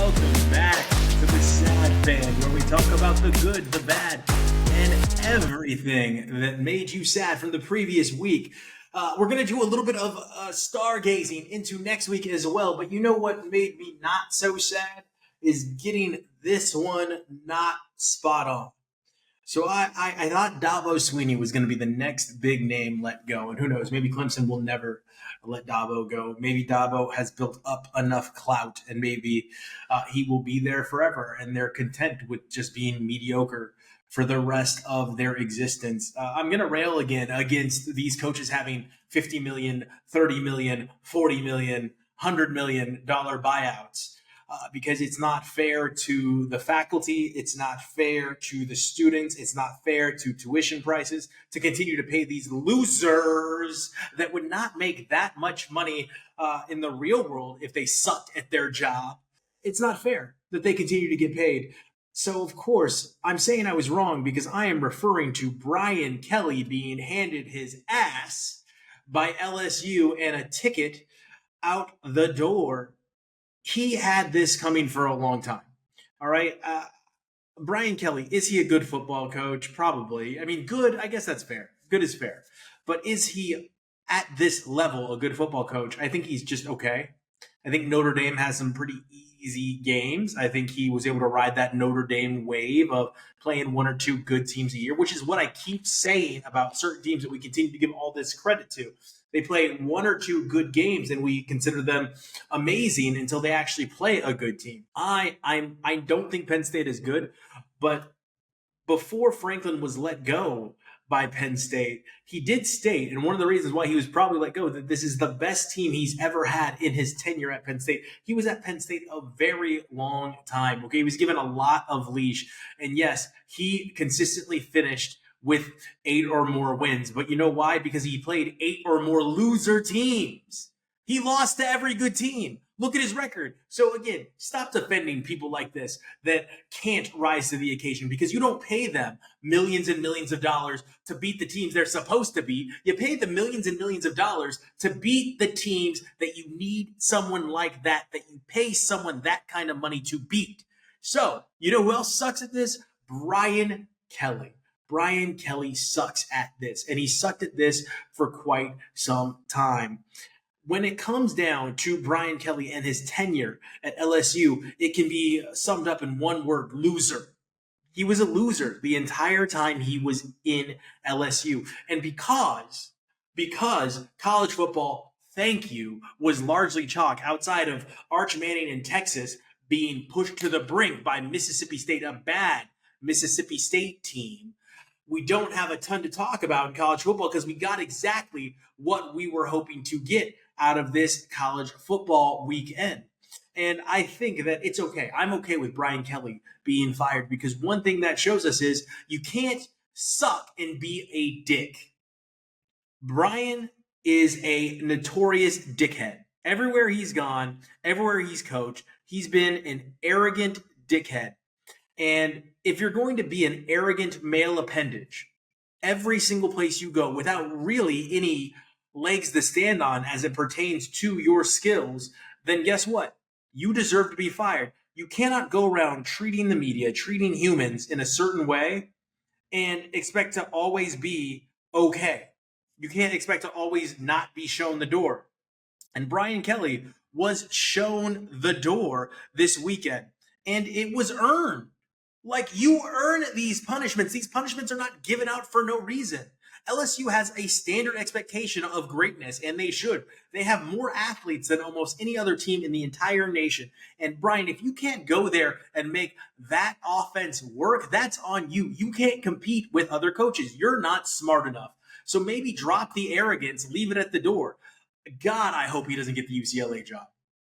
welcome back to the Sad Fan, where we talk about the good, the bad, and everything that made you sad from the previous week. We're going to do a little bit of stargazing into next week as well, but you know what made me not so sad is getting this one not spot on. So I thought Dabo Swinney was going to be the next big name let go. And who knows, maybe Clemson will never let Dabo go. Maybe Dabo has built up enough clout and maybe he will be there forever. And they're content with just being mediocre for the rest of their existence. I'm going to rail again against these coaches having $50 million, $30 million, $40 million, $100 million buyouts. Because it's not fair to the faculty, it's not fair to the students, it's not fair to tuition prices to continue to pay these losers that would not make that much money in the real world if they sucked at their job. It's not fair that they continue to get paid. So, of course, I'm saying I was wrong because I am referring to Brian Kelly being handed his ass by LSU and a ticket out the door. He had this coming for a long time. All right. Brian Kelly, is he a good football coach? Probably. I mean, good, I guess that's fair. Good is fair. But is he at this level a good football coach? I think he's just okay. I think Notre Dame has some pretty easy games. I think he was able to ride that Notre Dame wave of playing one or two good teams a year, which is what I keep saying about certain teams that we continue to give all this credit to. They play one or two good games and we consider them amazing until they actually play a good team. I don't think Penn State is good, but before Franklin was let go by Penn State, he did state, and one of the reasons why he was probably let go, that this is the best team he's ever had in his tenure at Penn State. He was at Penn State a very long time. Okay, he was given a lot of leash, and yes, he consistently finished with 8 or more wins. But you know why? Because he played 8 or more loser teams. He lost to every good team. Look at his record. So again, stop defending people like this that can't rise to the occasion because you don't pay them millions and millions of dollars to beat the teams they're supposed to beat. You pay them millions and millions of dollars to beat the teams that you need someone like that you pay someone that kind of money to beat. So, you know who else sucks at this? Brian Kelly. Brian Kelly sucks at this, and he sucked at this for quite some time. When it comes down to Brian Kelly and his tenure at LSU, it can be summed up in one word: loser. He was a loser the entire time he was in LSU. And because college football, thank you, was largely chalk outside of Arch Manning in Texas being pushed to the brink by Mississippi State, a bad Mississippi State team, we don't have a ton to talk about in college football because we got exactly what we were hoping to get out of this college football weekend. And I think that it's okay. I'm okay with Brian Kelly being fired because one thing that shows us is you can't suck and be a dick. Brian is a notorious dickhead. Everywhere he's gone, everywhere he's coached, he's been an arrogant dickhead. And if you're going to be an arrogant male appendage, every single place you go without really any legs to stand on as it pertains to your skills, then guess what? You deserve to be fired. You cannot go around treating the media, treating humans in a certain way and expect to always be okay. You can't expect to always not be shown the door. And Brian Kelly was shown the door this weekend, and it was earned. Like, you earn these punishments. These punishments are not given out for no reason. LSU has a standard expectation of greatness, and they should. They have more athletes than almost any other team in the entire nation. And Brian, if you can't go there and make that offense work, that's on you. You can't compete with other coaches. You're not smart enough. So maybe drop the arrogance, leave it at the door. God, I hope he doesn't get the UCLA job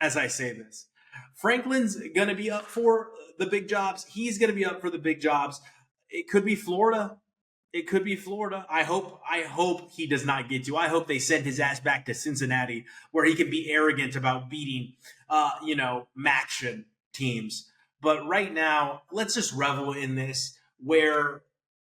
as I say this. Franklin's going to be up for the big jobs. He's going to be up for the big jobs. It could be Florida. It could be Florida. I hope he does not get to. I hope they send his ass back to Cincinnati where he can be arrogant about beating, MACtion teams. But right now, let's just revel in this where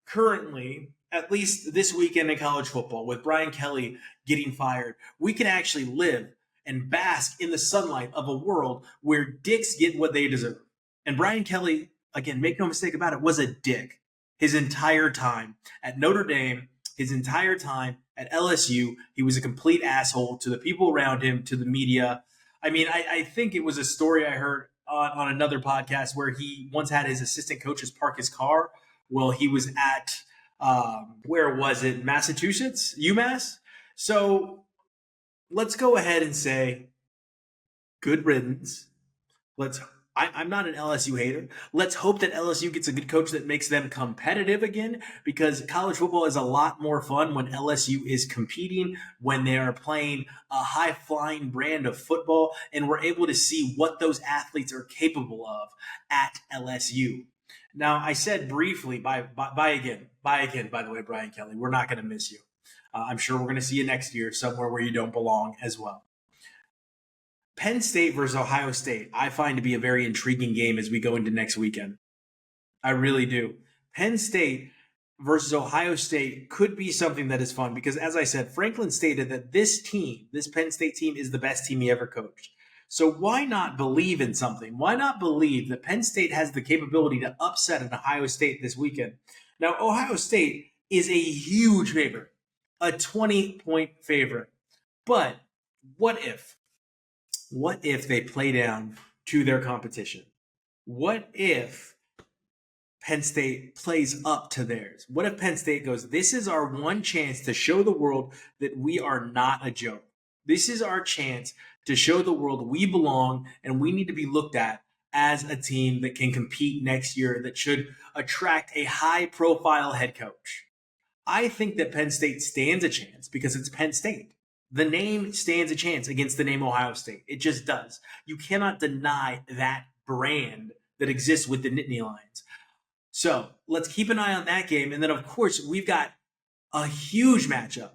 currently, at least this weekend in college football, with Brian Kelly getting fired, we can actually live and bask in the sunlight of a world where dicks get what they deserve. And Brian Kelly, again, make no mistake about it, was a dick his entire time at Notre Dame, his entire time at LSU. He was a complete asshole to the people around him, to the media. I mean, I think it was a story I heard on another podcast where he once had his assistant coaches park his car while he was at, where was it, Massachusetts, UMass? So let's go ahead and say good riddance. I'm not an LSU hater. Let's hope that LSU gets a good coach that makes them competitive again, because college football is a lot more fun when LSU is competing, when they are playing a high-flying brand of football, and we're able to see what those athletes are capable of at LSU. Now, I said briefly, bye again, by the way, Brian Kelly. We're not going to miss you. I'm sure we're going to see you next year somewhere where you don't belong as well. Penn State versus Ohio State, I find to be a very intriguing game as we go into next weekend. I really do. Penn State versus Ohio State could be something that is fun because, as I said, Franklin stated that this Penn State team, is the best team he ever coached. So why not believe in something? Why not believe that Penn State has the capability to upset an Ohio State this weekend? Now, Ohio State is a huge favorite, a 20-point favorite. But what if? What if they play down to their competition? What if Penn State plays up to theirs? What if Penn State goes, this is our one chance to show the world that we are not a joke. This is our chance to show the world we belong and we need to be looked at as a team that can compete next year, that should attract a high-profile head coach. I think that Penn State stands a chance because it's Penn State. The name stands a chance against the name Ohio State. It just does. You cannot deny that brand that exists with the Nittany Lions. So let's keep an eye on that game. And then, of course, we've got a huge matchup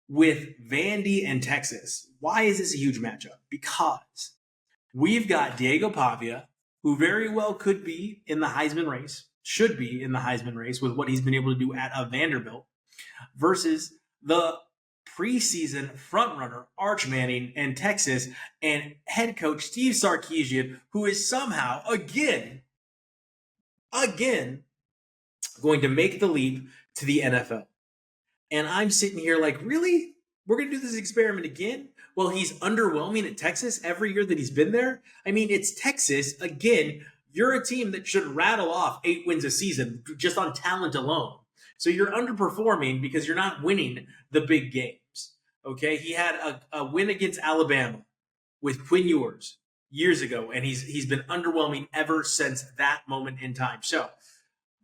with Vandy and Texas. Why is this a huge matchup? Because we've got Diego Pavia, who very well could be in the Heisman race, should be in the Heisman race with what he's been able to do at Vanderbilt, versus the preseason frontrunner Arch Manning and Texas, and head coach Steve Sarkisian, who is somehow again going to make the leap to the NFL. And I'm sitting here like, really? We're going to do this experiment again? Well, he's underwhelming at Texas every year that he's been there. I mean, it's Texas. Again, you're a team that should rattle off 8 wins a season just on talent alone. So you're underperforming because you're not winning the big games. Okay, he had a win against Alabama with Quinn Ewers years ago, and he's been underwhelming ever since that moment in time. So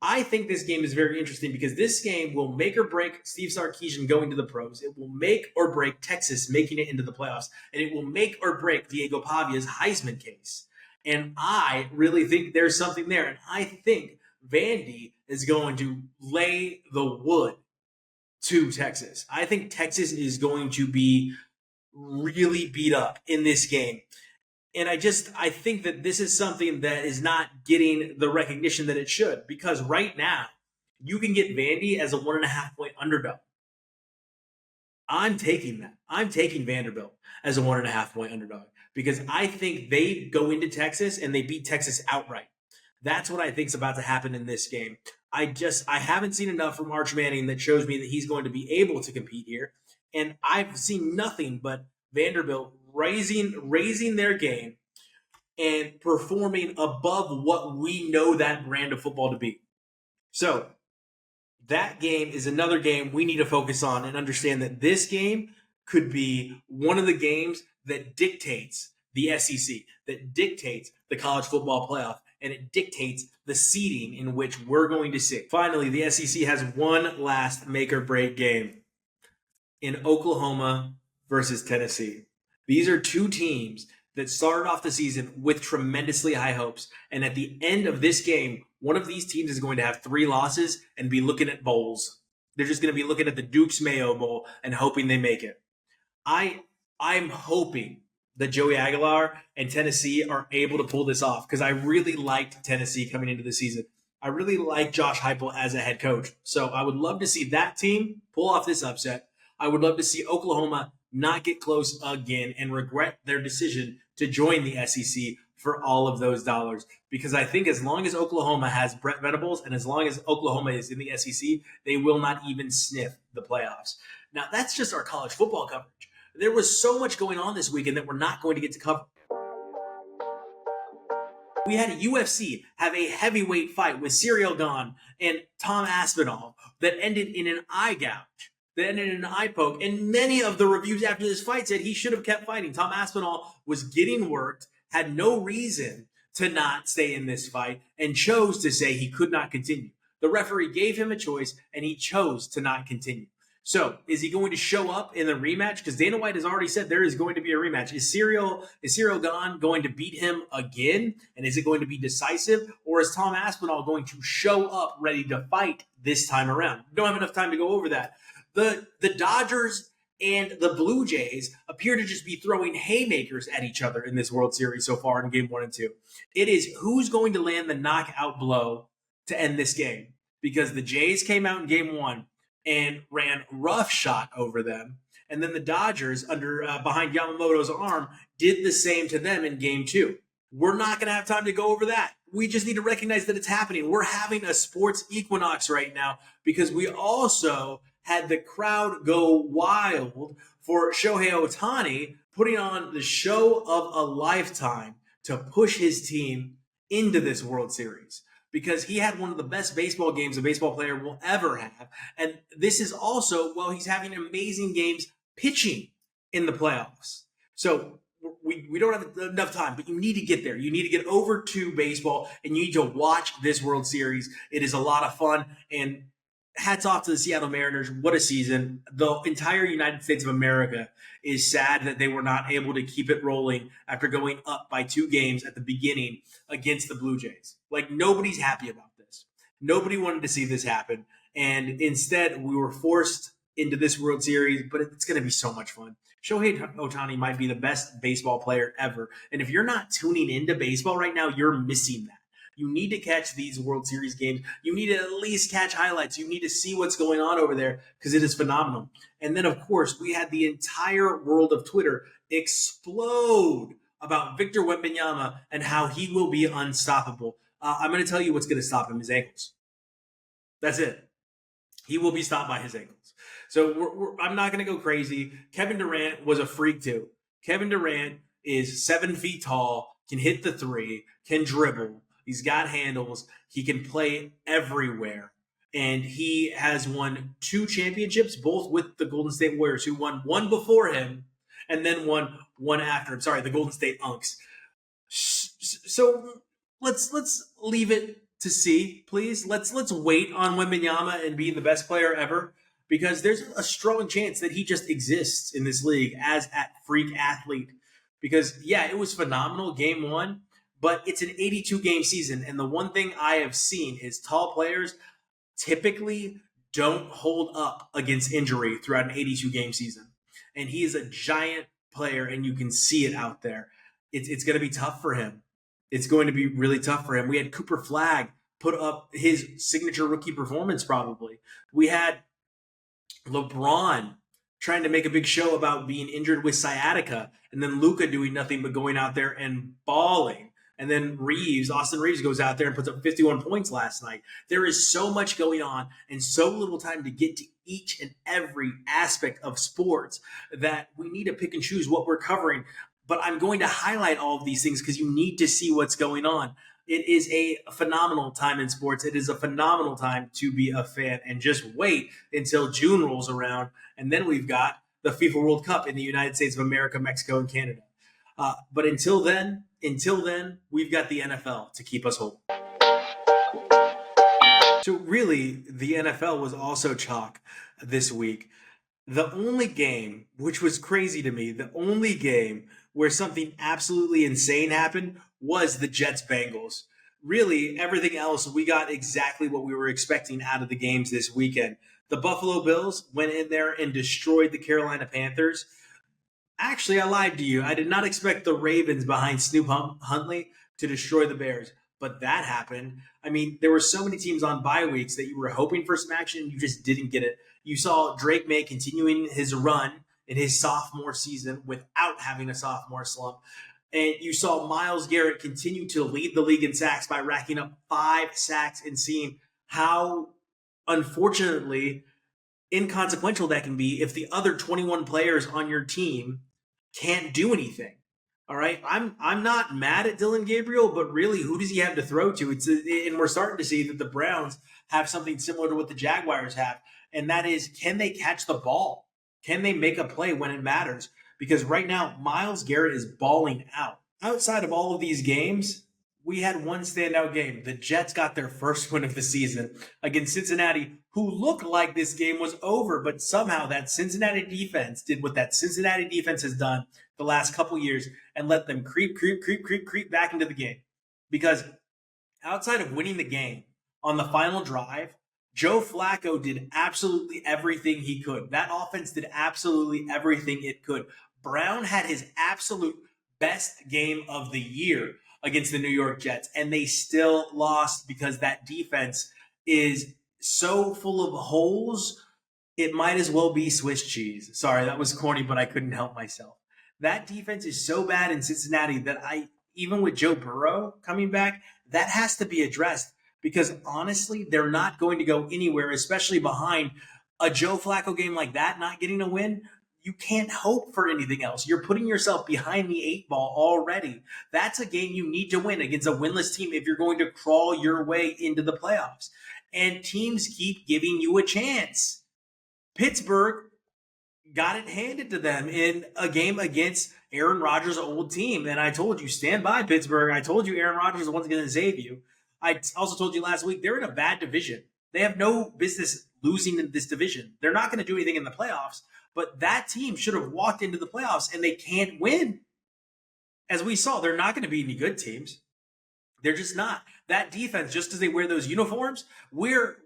I think this game is very interesting because this game will make or break Steve Sarkisian going to the pros. It will make or break Texas making it into the playoffs, and it will make or break Diego Pavia's Heisman case. And I really think there's something there, and I think Vandy is going to lay the wood to Texas. I think Texas is going to be really beat up in this game. And I think that this is something that is not getting the recognition that it should, because right now you can get Vandy as a 1.5-point underdog. I'm taking that. I'm taking Vanderbilt as a 1.5-point underdog because I think they go into Texas and they beat Texas outright. That's what I think is about to happen in this game. I haven't seen enough from Arch Manning that shows me that he's going to be able to compete here. And I've seen nothing but Vanderbilt raising their game and performing above what we know that brand of football to be. So that game is another game we need to focus on and understand that this game could be one of the games that dictates the SEC, that dictates the college football playoff, and it dictates the seeding in which we're going to see. Finally, the SEC has one last make or break game in Oklahoma versus Tennessee. These are two teams that started off the season with tremendously high hopes. And at the end of this game, one of these teams is going to have 3 losses and be looking at bowls. They're just going to be looking at the Duke's Mayo Bowl and hoping they make it. I'm hoping that Joey Aguilar and Tennessee are able to pull this off because I really liked Tennessee coming into the season. I really like Josh Heupel as a head coach. So I would love to see that team pull off this upset. I would love to see Oklahoma not get close again and regret their decision to join the SEC for all of those dollars. Because I think as long as Oklahoma has Brett Venables and as long as Oklahoma is in the SEC, they will not even sniff the playoffs. Now, that's just our college football coverage. There was so much going on this weekend that we're not going to get to cover. We had UFC have a heavyweight fight with Ciryl Gane and Tom Aspinall that ended in an eye gouge, that ended in an eye poke. And many of the reviews after this fight said he should have kept fighting. Tom Aspinall was getting worked, had no reason to not stay in this fight, and chose to say he could not continue. The referee gave him a choice, and he chose to not continue. So, is he going to show up in the rematch? Because Dana White has already said there is going to be a rematch. Is Ciryl Gane going to beat him again? And is it going to be decisive? Or is Tom Aspinall going to show up ready to fight this time around? We don't have enough time to go over that. The Dodgers and the Blue Jays appear to just be throwing haymakers at each other in this World Series so far in Game 1 and 2. It is who's going to land the knockout blow to end this game. Because the Jays came out in Game 1 and ran roughshod over them. And then the Dodgers, behind Yamamoto's arm, did the same to them in Game 2. We're not going to have time to go over that. We just need to recognize that it's happening. We're having a sports equinox right now because we also had the crowd go wild for Shohei Ohtani putting on the show of a lifetime to push his team into this World Series. Because he had one of the best baseball games a baseball player will ever have. And this is also, well, he's having amazing games pitching in the playoffs. So we don't have enough time, but you need to get there. You need to get over to baseball, and you need to watch this World Series. It is a lot of fun, and hats off to the Seattle Mariners. What a season. The entire United States of America is sad that they were not able to keep it rolling after going up by 2 games at the beginning against the Blue Jays. Like, nobody's happy about this. Nobody wanted to see this happen. And instead, we were forced into this World Series, but it's going to be so much fun. Shohei Ohtani might be the best baseball player ever. And if you're not tuning into baseball right now, you're missing that. You need to catch these World Series games. You need to at least catch highlights. You need to see what's going on over there because it is phenomenal. And then, of course, we had the entire world of Twitter explode about Victor Wembanyama and how he will be unstoppable. I'm going to tell you what's going to stop him, his ankles. That's it. He will be stopped by his ankles. So I'm not going to go crazy. Kevin Durant was a freak too. Kevin Durant is 7 feet tall, can hit the three, can dribble. He's got handles. He can play everywhere. And he has won 2 championships, both with the Golden State Warriors, who won one before him and then won one after him. Sorry, the Golden State Unks. So let's leave it to see, please. Let's wait on Wembanyama and being the best player ever, because there's a strong chance that he just exists in this league as a freak athlete. Because, yeah, it was phenomenal, Game 1. But it's an 82-game season, and the one thing I have seen is tall players typically don't hold up against injury throughout an 82-game season. And he is a giant player, and you can see it out there. It's going to be tough for him. It's going to be really tough for him. We had Cooper Flagg put up his signature rookie performance probably. We had LeBron trying to make a big show about being injured with sciatica, and then Luka doing nothing but going out there and balling. And then Austin Reeves goes out there and puts up 51 points last night. There is so much going on and so little time to get to each and every aspect of sports that we need to pick and choose what we're covering. But I'm going to highlight all of these things because you need to see what's going on. It is a phenomenal time in sports. It is a phenomenal time to be a fan. And just wait until June rolls around. And then we've got the FIFA World Cup in the United States of America, Mexico, and Canada. But until then, we've got the NFL to keep us whole. So really, the NFL was also chalk this week. The only game, which was crazy to me, the only game where something absolutely insane happened was the Jets-Bengals. Really, everything else, we got exactly what we were expecting out of the games this weekend. The Buffalo Bills went in there and destroyed the Carolina Panthers. Actually, I lied to you. I did not expect the Ravens behind Snoop Huntley to destroy the Bears, but that happened. I mean, there were so many teams on bye weeks that you were hoping for some action, and you just didn't get it. You saw Drake May continuing his run in his sophomore season without having a sophomore slump. And you saw Myles Garrett continue to lead the league in sacks by racking up 5 sacks and seeing how, unfortunately, inconsequential that can be if the other 21 players on your team can't do anything. All right, I'm not mad at Dylan Gabriel, but really, who does he have to throw to? And we're starting to see that the Browns have something similar to what the Jaguars have, and that is, can they catch the ball? Can they make a play when it matters? Because right now, Myles Garrett is balling out. Outside of all of these games, we had one standout game. The Jets got their first win of the season against Cincinnati, who looked like this game was over, but somehow that Cincinnati defense did what that Cincinnati defense has done the last couple years and let them creep back into the game. Because outside of winning the game on the final drive, Joe Flacco did absolutely everything he could. That offense did absolutely everything it could. Brown had his absolute best game of the year against the New York Jets, and they still lost because that defense is so full of holes, it might as well be Swiss cheese. Sorry, that was corny, but I couldn't help myself. That defense is so bad in Cincinnati that even with Joe Burrow coming back, that has to be addressed because honestly, they're not going to go anywhere, especially behind a Joe Flacco game like that, not getting a win. You can't hope for anything else. You're putting yourself behind the 8 ball already. That's a game you need to win against a winless team if you're going to crawl your way into the playoffs. And teams keep giving you a chance. Pittsburgh got it handed to them in a game against Aaron Rodgers' old team. And I told you, stand by, Pittsburgh. I told you Aaron Rodgers is the one that's going to save you. I also told you last week, they're in a bad division. They have no business losing in this division. They're not going to do anything in the playoffs. But that team should have walked into the playoffs, and they can't win. As we saw, they're not going to be any good teams. They're just not. That defense, just as they wear those uniforms, we are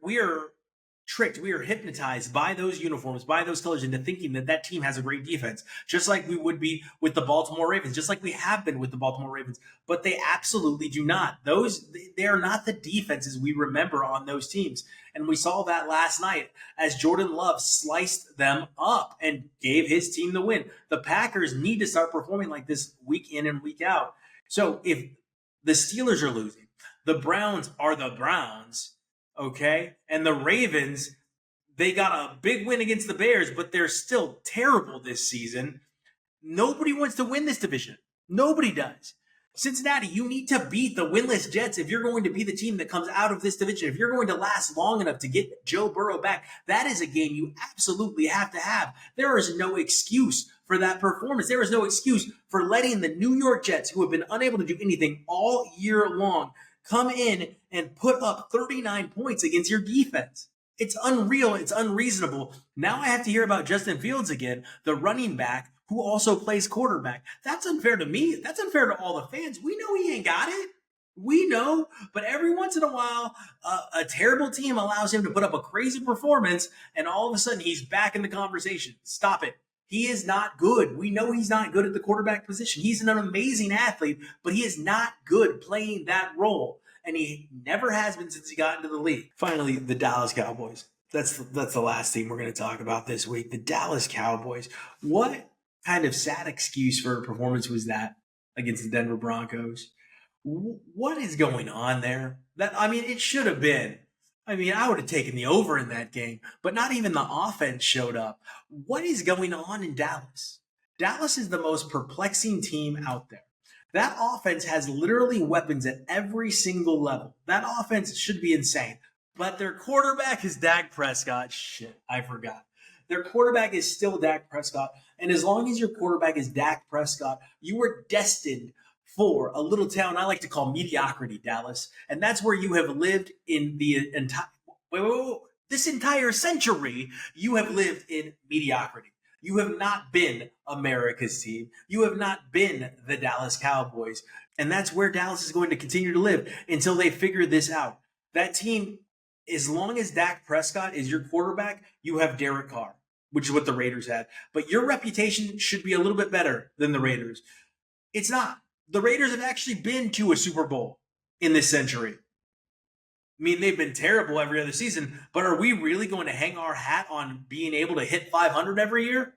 tricked. We are hypnotized by those uniforms, by those colors, into thinking that that team has a great defense, just like we would be with the Baltimore Ravens, just like we have been with the Baltimore Ravens. But they absolutely do not. They are not the defenses we remember on those teams. And we saw that last night as Jordan Love sliced them up and gave his team the win. The Packers need to start performing like this week in and week out. So if the Steelers are losing, the Browns are the Browns, okay? And the Ravens, they got a big win against the Bears, but they're still terrible this season. Nobody wants to win this division. Nobody does. Cincinnati, you need to beat the winless Jets if you're going to be the team that comes out of this division. If you're going to last long enough to get Joe Burrow back, that is a game you absolutely have to have. There is no excuse for that performance. There is no excuse for letting the New York Jets, who have been unable to do anything all year long, come in and put up 39 points against your defense. It's unreal. It's unreasonable. Now I have to hear about Justin Fields again, the running back who also plays quarterback. That's unfair to me. That's unfair to all the fans. We know he ain't got it. We know. But every once in a while, a terrible team allows him to put up a crazy performance, and all of a sudden he's back in the conversation. Stop it. He is not good. We know he's not good at the quarterback position. He's an amazing athlete, but he is not good playing that role. And he never has been since he got into the league. Finally, the Dallas Cowboys. That's the last team we're going to talk about this week. The Dallas Cowboys. What kind of sad excuse for a performance was that against the Denver Broncos? What is going on there? It should have been. I would have taken the over in that game, but not even the offense showed up. What is going on in Dallas? Dallas is the most perplexing team out there. That offense has literally weapons at every single level. That offense should be insane, but their quarterback is Dak Prescott. Shit, I forgot. Their quarterback is still Dak Prescott. And as long as your quarterback is Dak Prescott, you are destined for a little town I like to call mediocrity, Dallas. And that's where you have lived in the entire this entire century. You have lived in mediocrity. You have not been America's team. You have not been the Dallas Cowboys. And that's where Dallas is going to continue to live until they figure this out. That team, as long as Dak Prescott is your quarterback, you have Derek Carr, which is what the Raiders had. But your reputation should be a little bit better than the Raiders. It's not. The Raiders have actually been to a Super Bowl in this century. They've been terrible every other season, but are we really going to hang our hat on being able to hit 500 every year?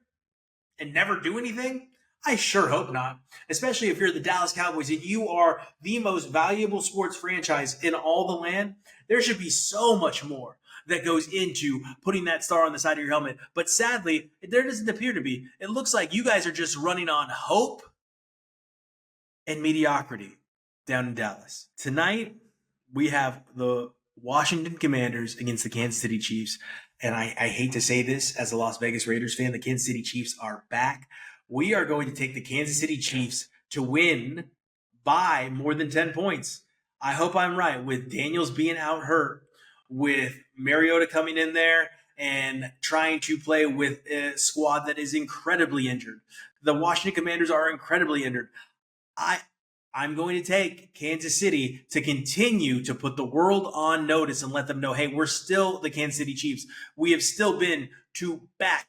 and never do anything? I sure hope not. Especially if you're the Dallas Cowboys and you are the most valuable sports franchise in all the land. There should be so much more that goes into putting that star on the side of your helmet. But sadly, there doesn't appear to be. It looks like you guys are just running on hope and mediocrity down in Dallas. Tonight, we have the Washington Commanders against the Kansas City Chiefs. And I hate to say this as a Las Vegas Raiders fan, the Kansas City Chiefs are back. We are going to take the Kansas City Chiefs to win by more than 10 points. I hope I'm right with Daniels being out hurt, with Mariota coming in there and trying to play with a squad that is incredibly injured. The Washington Commanders are incredibly injured. I'm going to take Kansas City to continue to put the world on notice and let them know, hey, we're still the Kansas City Chiefs. We have still been to back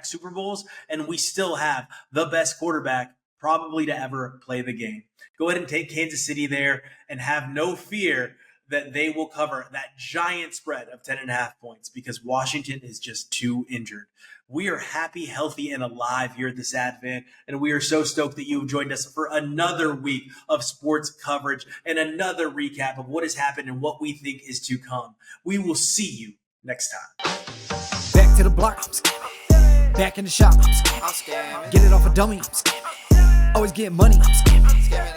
Super Bowls, and we still have the best quarterback probably to ever play the game. Go ahead and take Kansas City there and have no fear that they will cover that giant spread of 10.5 points because Washington is just too injured. We are happy, healthy, and alive here at TheSadFan, and we are so stoked that you have joined us for another week of sports coverage and another recap of what has happened and what we think is to come. We will see you next time. Back to the block, I'm scamming. Back in the shop, I'm scamming. Get it off a dummy, I'm scamming. Always get money, I'm scamming.